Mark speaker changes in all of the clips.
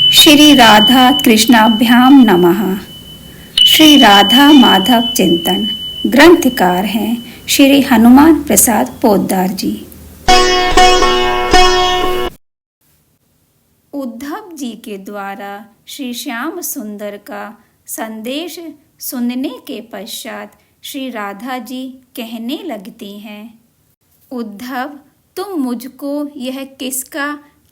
Speaker 1: श्री राधा कृष्णाभ्याम नमः। श्री राधा माधव चिंतन ग्रंथकार हैं श्री हनुमान प्रसाद पोद्दार जी। उद्धव जी के द्वारा श्री श्याम सुंदर का संदेश सुनने के पश्चात श्री राधा जी कहने लगती हैं, उद्धव, तुम मुझको यह किसका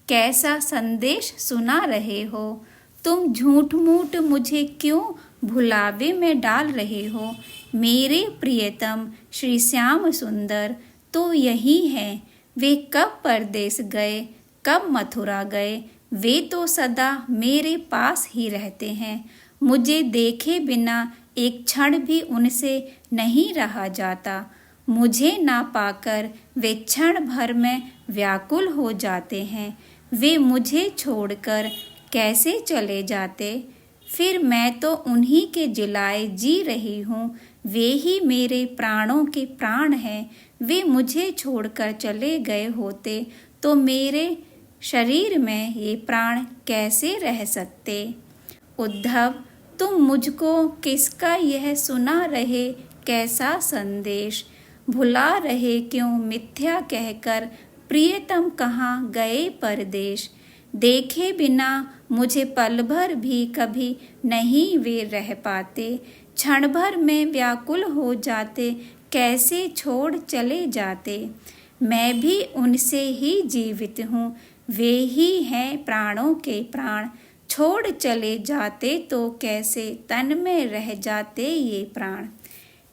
Speaker 1: कैसा संदेश सुना रहे हो? तुम झूठ मूठ मुझे क्यों भुलावे में डाल रहे हो? मेरे प्रियतम श्री श्याम सुंदर तो यही हैं। वे कब परदेश गए, कब मथुरा गए, वे तो सदा मेरे पास ही रहते हैं। मुझे देखे बिना एक क्षण भी उनसे नहीं रहा जाता। मुझे ना पाकर वे क्षण भर में व्याकुल हो जाते हैं। वे मुझे छोड़कर कैसे चले जाते? फिर मैं तो उन्हीं के जिलाए जी रही हूँ। वे ही मेरे प्राणों के प्राण हैं। वे मुझे छोड़कर चले गए होते तो मेरे शरीर में ये प्राण कैसे रह सकते? उद्धव, तुम मुझको किसका यह सुना रहे कैसा संदेश? भुला रहे क्यों मिथ्या कहकर प्रियतम कहाँ गए परदेश? देखे बिना मुझे पल भर भी कभी नहीं वे रह पाते। क्षण भर में व्याकुल हो जाते, कैसे छोड़ चले जाते। मैं भी उनसे ही जीवित हूँ, वे ही हैं प्राणों के प्राण। छोड़ चले जाते तो कैसे तन में रह जाते ये प्राण।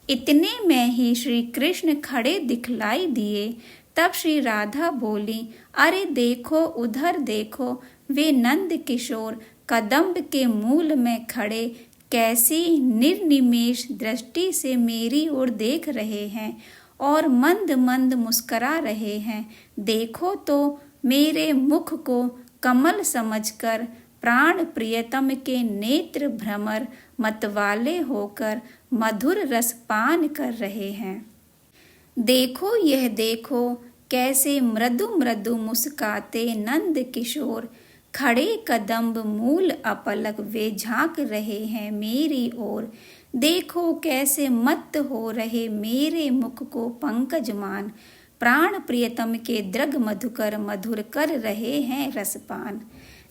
Speaker 1: इतने में ही श्री कृष्ण खड़े दिखलाई दिए। तब श्री राधा बोली, अरे देखो, उधर देखो, वे नंद किशोर कदम्ब के मूल में खड़े कैसी निर्निमेष दृष्टि से मेरी ओर देख रहे हैं और मंद मंद मुस्करा रहे हैं। देखो तो मेरे मुख को कमल समझकर प्राण प्रियतम के नेत्र भ्रमर मतवाले होकर मधुर रस पान कर रहे हैं। देखो, यह देखो, कैसे मृदु मृदु मुस्काते नंद किशोर खड़े कदम्ब मूल अपलक वे झांक रहे हैं मेरी ओर। देखो कैसे मत्त हो रहे मेरे मुख को पंकजमान प्राण प्रियतम के द्रग मधुकर मधुर कर रहे हैं रसपान।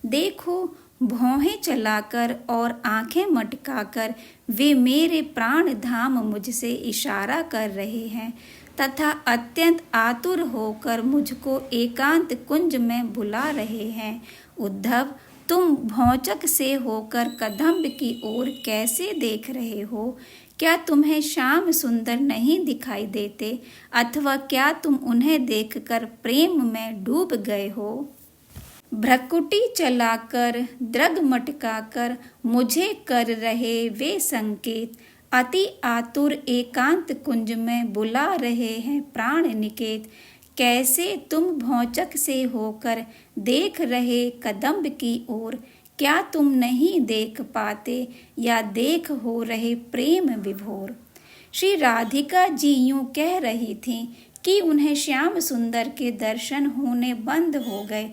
Speaker 1: देखो भौहें चलाकर और आंखें मटकाकर वे मेरे प्राण धाम मुझसे इशारा कर रहे हैं तथा अत्यंत आतुर होकर मुझको एकांत कुंज में बुला रहे हैं। उद्धव, तुम भौचक से होकर कदम्ब की ओर कैसे देख रहे हो? क्या तुम्हें श्याम सुंदर नहीं दिखाई देते, अथवा क्या तुम उन्हें देखकर प्रेम में डूब गए हो? भ्रकुटी चलाकर द्रग मटकाकर मुझे कर रहे वे संकेत, अति आतुर एकांत कुंज में बुला रहे हैं प्राण निकेत। कैसे तुम भौचक से होकर देख रहे कदम्ब की ओर? क्या तुम नहीं देख पाते या देख हो रहे प्रेम विभोर? श्री राधिका जी यूं कह रही थीं कि उन्हें श्याम सुंदर के दर्शन होने बंद हो गए।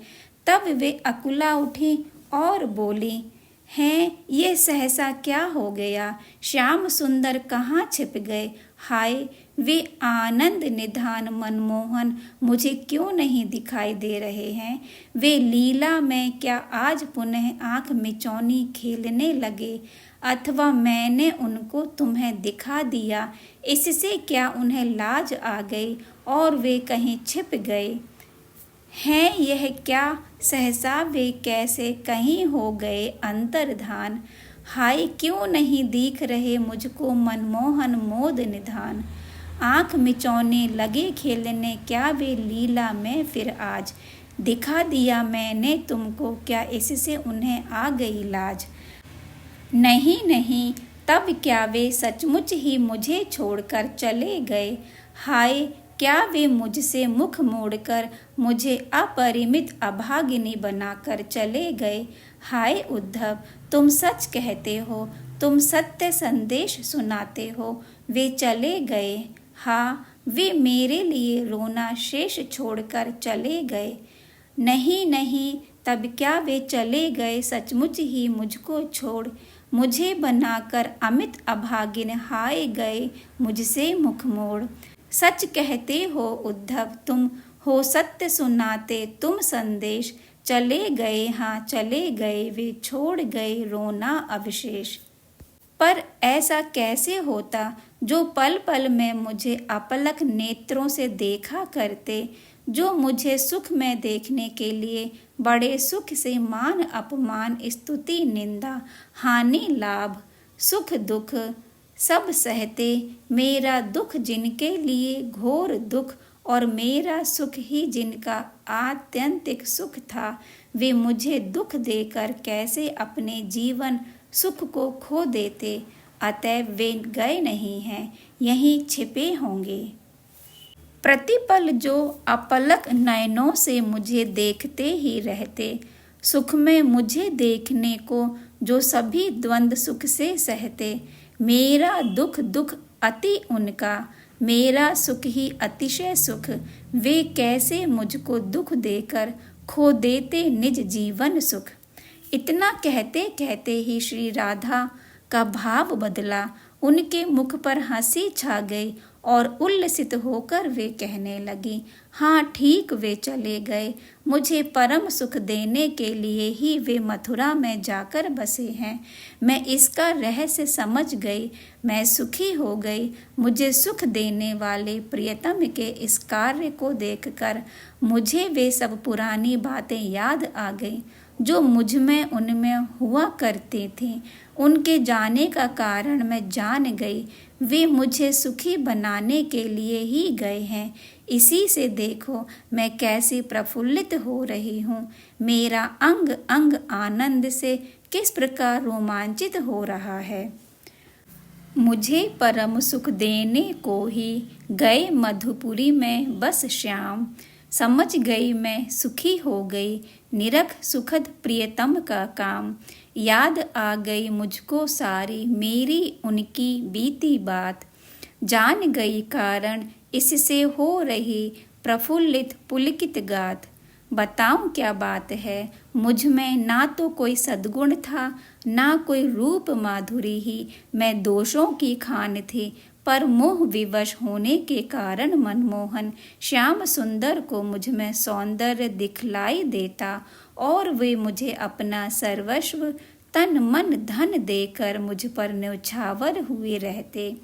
Speaker 1: तब वे अकुला उठी और बोली, हैं, ये सहसा क्या हो गया? श्याम सुंदर कहाँ छिप गए? हाय, वे आनंद निधान मनमोहन मुझे क्यों नहीं दिखाई दे रहे हैं? वे लीला में क्या आज पुनः आँख मिचौनी खेलने लगे, अथवा मैंने उनको तुम्हें दिखा दिया, इससे क्या उन्हें लाज आ गई और वे कहीं छिप गए? हैं, यह क्या सहसा वे कैसे कहीं हो गए अंतर्धान? हाय, क्यों नहीं दिख रहे मुझको मनमोहन मोद निधान? आँख मिचौने लगे खेलने क्या वे लीला में फिर आज? दिखा दिया मैंने तुमको, क्या इससे उन्हें आ गई लाज? नहीं नहीं, तब क्या वे सचमुच ही मुझे छोड़कर चले गए? हाय, क्या वे मुझसे मुख मोड़कर मुझे अपरिमित अभागिनी बनाकर चले गए? हाय उद्धव, तुम सच कहते हो, तुम सत्य संदेश सुनाते हो। वे चले गए, हाँ, वे मेरे लिए रोना शेष छोड़कर चले गए। नहीं नहीं, तब क्या वे चले गए सचमुच ही मुझको छोड़। मुझे बनाकर अमित अभागिन हाय गए मुझसे मुख मोड़। सच कहते हो उद्धव तुम, हो सत्य सुनाते तुम संदेश। चले गए हाँ चले गए वे, छोड़ गए रोना अवशेष। पर ऐसा कैसे होता जो पल पल में मुझे अपलक नेत्रों से देखा करते, जो मुझे सुख में देखने के लिए बड़े सुख से मान अपमान स्तुति निंदा हानि लाभ सुख दुख सब सहते। मेरा दुख जिनके लिए घोर दुख और मेरा सुख ही जिनका आत्यंतिक सुख था, वे मुझे दुख देकर कैसे अपने जीवन सुख को खो देते। अतएव वे गए नहीं हैं, यहीं छिपे होंगे। प्रतिपल जो अपलक नयनों से मुझे देखते ही रहते, सुख में मुझे देखने को जो सभी द्वंद्व सुख से सहते। मेरा दुख दुख अति उनका, मेरा सुख ही अतिशय सुख। वे कैसे मुझको दुख देकर खो देते निज जीवन सुख। इतना कहते कहते ही श्री राधा का भाव बदला, उनके मुख पर हंसी छा गई और उल्लसित होकर वे कहने लगी, हाँ ठीक वे चले गए, मुझे परम सुख देने के लिए ही वे मथुरा में जाकर बसे हैं। मैं इसका रहस्य समझ गई, मैं सुखी हो गई। मुझे सुख देने वाले प्रियतम के इस कार्य को देखकर मुझे वे सब पुरानी बातें याद आ गई जो मुझ में उनमें हुआ करती थीं। उनके जाने का कारण मैं जान गई, वे मुझे सुखी बनाने के लिए ही गए हैं। इसी से देखो मैं कैसी प्रफुल्लित हो रही हूँ, मेरा अंग अंग आनंद से किस प्रकार रोमांचित हो रहा है। मुझे परम सुख देने को ही गए मधुपुरी में बस श्याम। समझ गई मैं सुखी हो गई, निरख सुखद प्रियतम का काम। याद आ गई मुझको सारी मेरी उनकी बीती बात। जान गई कारण इससे हो रही प्रफुल्लित पुलकित गात। बताऊं क्या बात है, मुझ में ना तो कोई सद्गुण था, ना कोई रूप माधुरी ही। मैं दोषों की खान थी, पर मोह विवश होने के कारण मनमोहन श्याम सुंदर को मुझ में सौंदर्य दिखलाई देता और वे मुझे अपना सर्वस्व तन मन धन देकर मुझ पर न्यौछावर हुए रहते।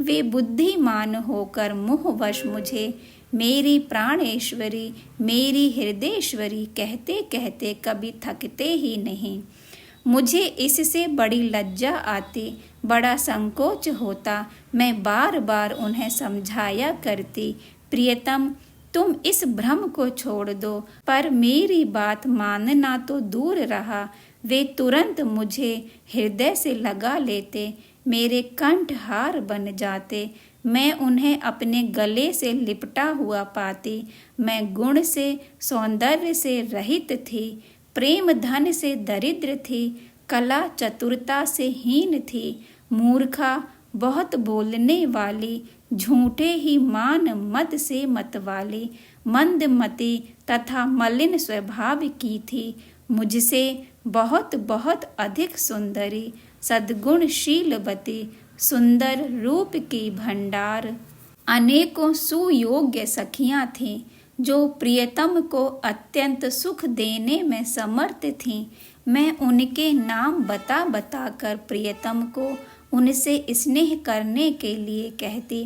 Speaker 1: वे बुद्धिमान होकर मोहवश मुझे मेरी प्राणेश्वरी मेरी हृदयेश्वरी कहते कहते कभी थकते ही नहीं। मुझे इससे बड़ी लज्जा आती, बड़ा संकोच होता। मैं बार बार उन्हें समझाया करती, प्रियतम तुम इस भ्रम को छोड़ दो, पर मेरी बात मानना तो दूर रहा। वे तुरंत मुझे हृदय से लगा लेते, मेरे कंठहार बन जाते। मैं उन्हें अपने गले से लिपटा हुआ पाती। मैं गुण से सौंदर्य से रहित थी, प्रेम धन से दरिद्र थी, कला चतुरता से हीन थी, मूर्खा बहुत बोलने वाली, झूठे ही मान मद से मतवाली, मंदमती तथा मलिन स्वभाव की थी। मुझसे बहुत बहुत अधिक सुंदरी, सद्गुणशीलवती, सुंदर रूप की भंडार। अनेकों सुयोग्य सखियां थीं जो प्रियतम को अत्यंत सुख देने में समर्थ थीं। मैं उनके नाम बता बता कर प्रियतम को उनसे स्नेह करने के लिए कहती,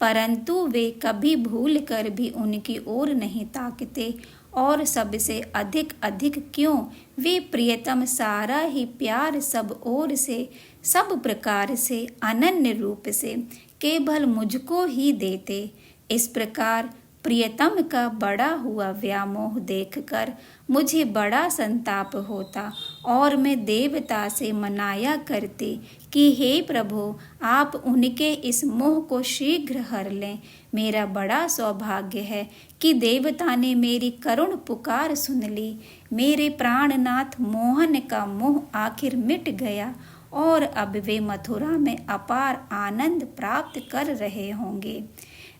Speaker 1: परंतु वे कभी भूल कर भी उनकी ओर नहीं ताकते। और सबसे अधिक अधिक क्यों, वे प्रियतम सारा ही प्यार सब ओर से, सब प्रकार से, अनन्य रूप से केवल मुझको ही देते। इस प्रकार प्रियतम का बड़ा हुआ व्यामोह देखकर मुझे बड़ा संताप होता और मैं देवता से मनाया करती कि हे प्रभु, आप उनके इस मोह को शीघ्र हर लें। मेरा बड़ा सौभाग्य है कि देवता ने मेरी करुण पुकार सुन ली। मेरे प्राणनाथ मोहन का मोह आखिर मिट गया और अब वे मथुरा में अपार आनंद प्राप्त कर रहे होंगे।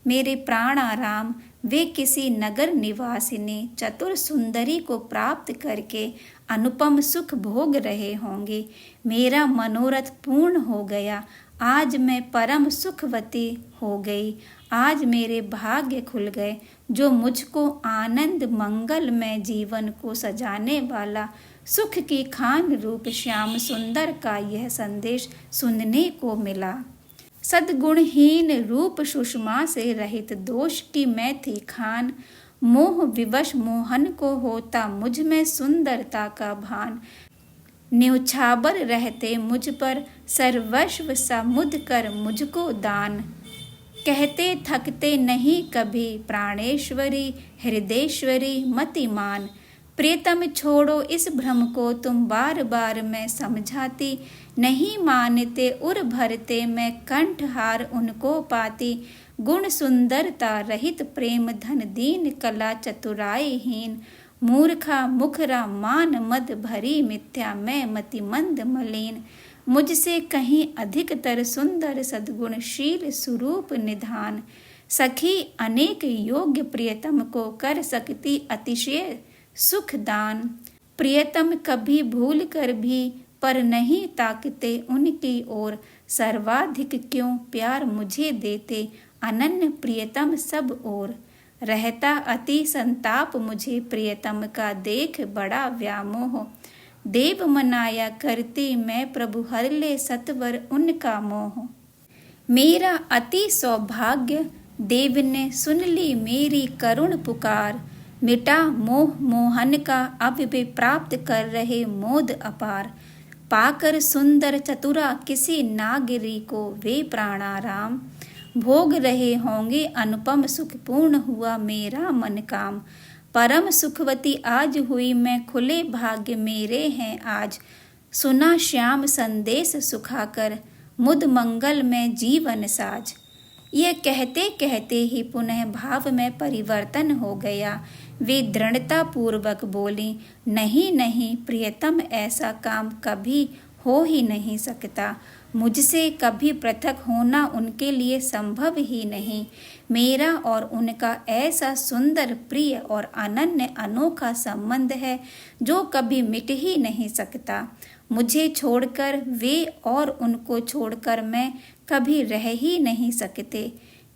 Speaker 1: मेरे प्राणाराम वे किसी नगर निवासिनी चतुर सुंदरी को प्राप्त करके अनुपम सुख भोग रहे होंगे। मेरा मनोरथ पूर्ण हो गया। आज मैं परम सुखवती हो गई। आज मेरे भाग्य खुल गए। जो मुझको आनंद मंगलमय जीवन को सजाने वाला सुख की खान रूप श्याम सुंदर का यह संदेश सुनने को मिला। सद्गुणहीन रूप सुषमा से रहित दोष की मैं थी खान। मोह विवश मोहन को होता मुझ में सुंदरता का भान। न्यौछावर रहते मुझ पर सर्वस्व समुद कर मुझको दान। कहते थकते नहीं कभी प्राणेश्वरी हृदयेश्वरी मतिमान। प्रियतम छोड़ो इस भ्रम को तुम बार बार मैं समझाती। नहीं मानते उर भरते मैं कंठहार उनको पाती। गुण सुंदरता रहित प्रेम धन दीन कला चतुराईहीन। मूर्खा मुखरा मान मद भरी मिथ्या मैं मति मंद मलिन। मुझसे कहीं अधिकतर सुंदर सद्गुणशील स्वरूप निधान। सखी अनेक योग्य प्रियतम को कर सकती अतिशय सुख दान। प्रियतम कभी भूल कर भी पर नहीं ताकते उनकी ओर। सर्वाधिक क्यों प्यार मुझे देते अनन्य प्रियतम सब ओर। रहता अति संताप मुझे प्रियतम का देख बड़ा व्यामोह। देव मनाया करती मैं प्रभु हर ले सत्वर उनका मोह। मेरा अति सौभाग्य देव ने सुन ली मेरी करुण पुकार। मिटा मोह मोहन का अब वे प्राप्त कर रहे मोद अपार। पाकर सुंदर चतुरा किसी नागरी को वे प्राणाराम। भोग रहे होंगे अनुपम सुख पूर्ण हुआ मेरा मन काम। परम सुखवती आज हुई मैं खुले भाग्य मेरे हैं आज। सुना श्याम संदेश सुखाकर मुद मंगल में जीवन साज। यह कहते कहते ही पुनः भाव में परिवर्तन हो गया। वे दृढ़ता पूर्वक बोली, नहीं नहीं प्रियतम ऐसा काम कभी हो ही नहीं सकता। मुझसे कभी पृथक होना उनके लिए संभव ही नहीं। मेरा और उनका ऐसा सुंदर प्रिय और अनन्य अनोखा संबंध है जो कभी मिट ही नहीं सकता। मुझे छोड़कर वे और उनको छोड़कर मैं कभी रह ही नहीं सकते।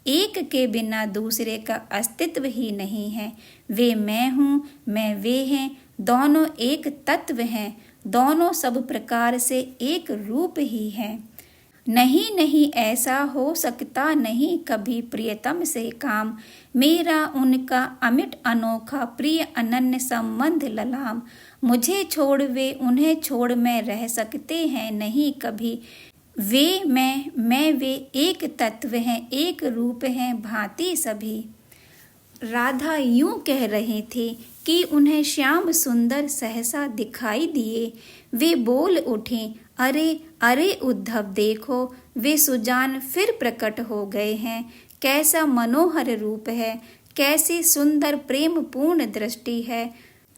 Speaker 1: एक के बिना दूसरे का अस्तित्व ही नहीं है। वे मैं हूँ, मैं वे हैं, दोनों एक तत्व हैं। दोनों सब प्रकार से एक रूप ही हैं। नहीं नहीं ऐसा हो सकता नहीं कभी प्रियतम से काम। मेरा उनका अमिट अनोखा प्रिय अनन्य संबंध ललाम। मुझे छोड़ वे उन्हें छोड़ मैं रह सकते हैं नहीं कभी। वे मैं वे एक तत्व हैं, एक रूप हैं, भांति सभी। राधा यूं कह रही थी कि उन्हें श्याम सुंदर सहसा दिखाई दिए। वे बोल उठी, अरे अरे उद्धव देखो, वे सुजान फिर प्रकट हो गए हैं। कैसा मनोहर रूप है, कैसी सुंदर प्रेम पूर्ण दृष्टि है।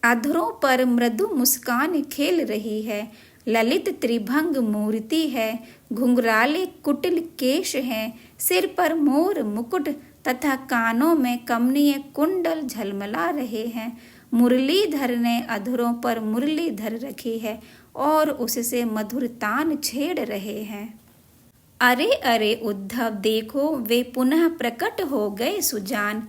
Speaker 1: अधरों पर मृदु मुस्कान खेल रही है। ललित त्रिभंग मूर्ति है। घुंघराले कुटिल केश हैं। सिर पर मोर मुकुट तथा कानों में कमनीय कुंडल झलमला रहे हैं। मुरलीधर ने अधरों पर मुरली धर रखी है और उससे मधुर तान छेड़ रहे हैं। अरे अरे उद्धव देखो, वे पुनः प्रकट हो गए सुजान।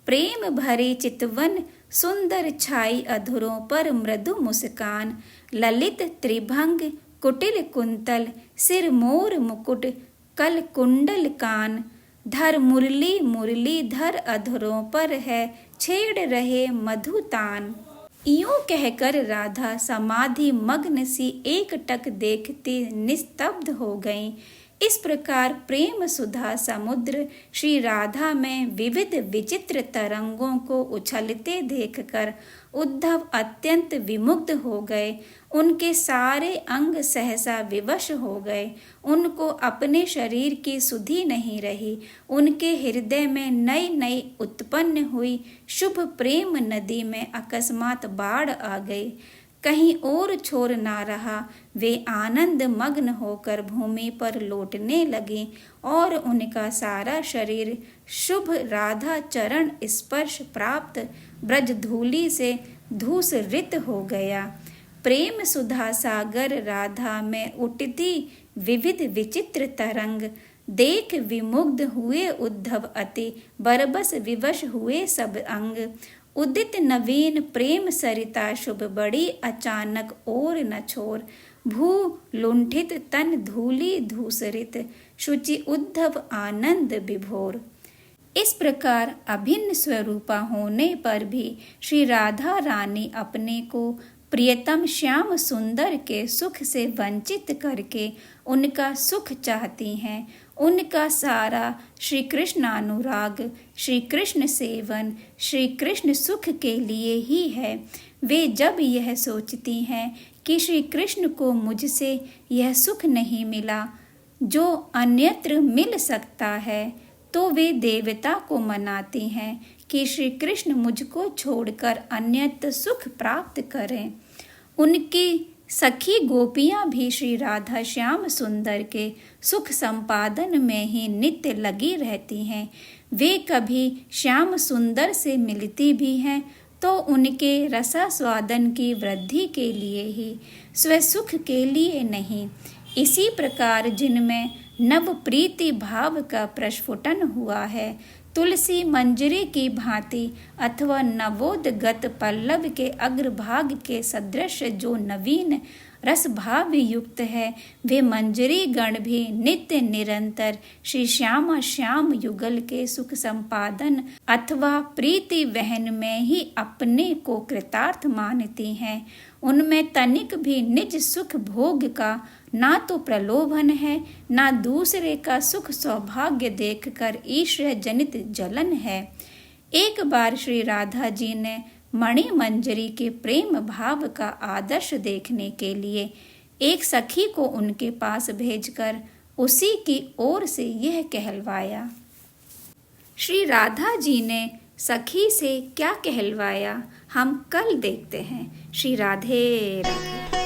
Speaker 1: प्रेम भरे चितवन सुंदर छाई अधरों पर मृदु मुस्कान। ललित त्रिभंग कुटिल कुंतल, सिर मोर मुकुट कल कुंडल कान। धर मुरली मुरली धर अधरों पर है, छेड़ रहे मधुतान। यूं कहकर राधा समाधि मग्न सी एकटक देखती निस्तब्ध हो गईं। इस प्रकार प्रेम सुधा समुद्र श्री राधा में विविध विचित्र तरंगों को उछलते देखकर उद्धव अत्यंत विमुग्ध हो गए। उनके सारे अंग सहसा विवश हो गए। उनको अपने शरीर की सुधि नहीं रही। उनके हृदय में नई नई उत्पन्न हुई शुभ प्रेम नदी में अकस्मात बाढ़ आ गई। कहीं और छोर ना रहा। वे आनंद मग्न होकर भूमि पर लौटने लगे और उनका सारा शरीर शुभ राधा चरण स्पर्श प्राप्त ब्रज धूलि से धूसरित हो गया। प्रेम सुधा सागर राधा में उठती विविध विचित्र तरंग देख विमुग्ध हुए उद्धव अति बरबस विवश हुए सब अंग। उदित नवीन प्रेम सरिता शुभ बड़ी अचानक और न छोर। भू लुंठित तन धूलि धूसरित शुचि उद्धव आनंद विभोर। इस प्रकार अभिन्न स्वरूपा होने पर भी श्री राधा रानी अपने को प्रियतम श्याम सुंदर के सुख से वंचित करके उनका सुख चाहती हैं। उनका सारा श्री कृष्ण अनुराग, श्री कृष्ण सेवन, श्री कृष्ण सुख के लिए ही है। वे जब यह सोचती हैं कि श्री कृष्ण को मुझसे यह सुख नहीं मिला जो अन्यत्र मिल सकता है, तो वे देवता को मनाती हैं कि श्री कृष्ण मुझको छोड़कर अन्यत्र सुख प्राप्त करें। उनकी सखी गोपियां भी श्री राधा श्याम सुंदर के सुख संपादन में ही नित्य लगी रहती हैं। वे कभी श्याम सुंदर से मिलती भी हैं तो उनके रसास्वादन की वृद्धि के लिए ही, स्वसुख के लिए नहीं। इसी प्रकार जिनमें नव प्रीति भाव का प्रस्फुटन हुआ है, तुलसी मंजरी की भांति अथवा नवोदगत पल्लव के अग्रभाग के सदृश जो नवीन रस भाव युक्त है, वे मंजरी गण भी नित्य निरंतर श्री श्यामा श्याम युगल के सुख संपादन अथवा प्रीति वहन में ही अपने को कृतार्थ मानती हैं। उनमें तनिक भी निज सुख भोग का ना तो प्रलोभन है, ना दूसरे का सुख सौभाग्य देखकर ईर्ष्या जनित जलन है। एक बार श्री राधा जी ने मणि मंजरी के प्रेम भाव का आदर्श देखने के लिए एक सखी को उनके पास भेजकर उसी की ओर से यह कहलवाया। श्री राधा जी ने सखी से क्या कहलवाया, हम कल देखते हैं। श्री राधे राधे।